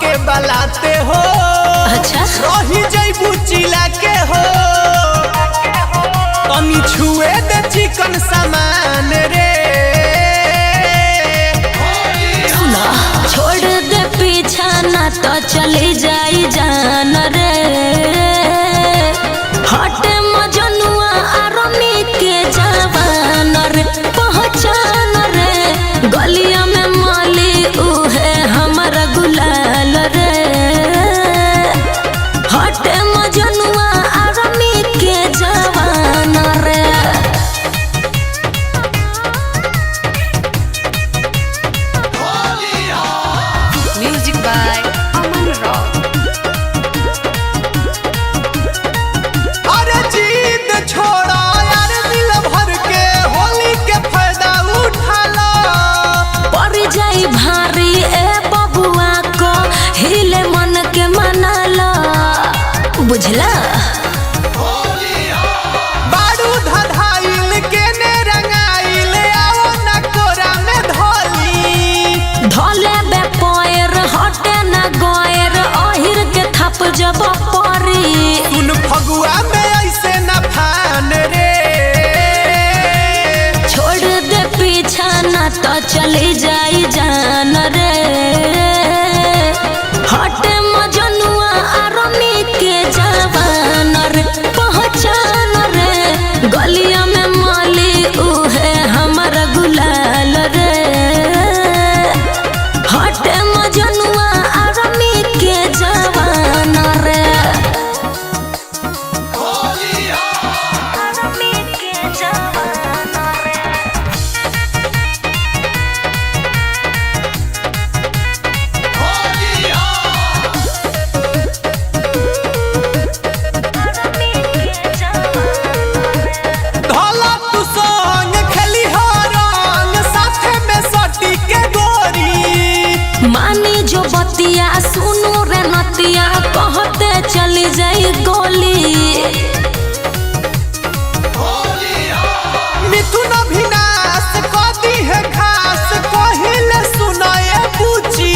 के बलाते हो। अच्छा रही जइबू चिला के हो, तनी छुए दे चिकन सामान रे। सुना छोड़ दे पीछा ना तो चली जाई जान रे। हटे मजनुआ आरमी के जवान रे, पहचान रे। गलिया में माली उहे हमारा गुलाल रे। हटे मजनुआ आरमी के जवान रे। Music by Aman Rock. अरे जीत छोड़ा यार, दिल भर के होली के फायदा उठा लो। पड़ जाई भारी ए बबुआ को, हिले मन के मना लो, बुझला। बारू धधाइल के ने रंगाइल, आओ ना कोरा में धोली। धोले बे पैर हटे ना गोयर, अहिर के थप जब परी। सुन फगुआ में ऐसे न फान रे। छोड़ दे पीछा ना तो चली जाई जान रे। हटे मजनुआ आरमी के जवान रे, पहचान रे। गलिया में माली उहे हमारा गुलाल रे। हटे मजनुआ आरमी के जवान रे। आरमी के जवान रे। धोला तू संग खेली हो रंग, साथे में सटी के गोरी। मानी जो बतिया सुनू रे नतिया, कहते चली जाई गोली। मिथुन अभिनाश कदी है खास, कहिले सुनाए पूछी।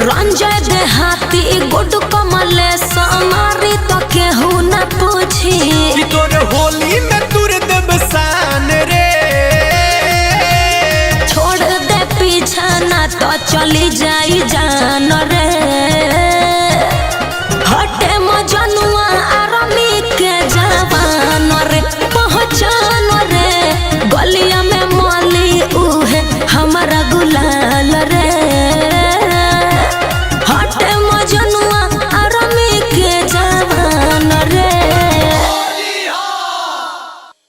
रंजय देहाती गुड कमले समारी तो केहू न पूछी। कि तोर होली में तुर देव सान रे। छोड़ दे पीछा ना तो चली जाई जान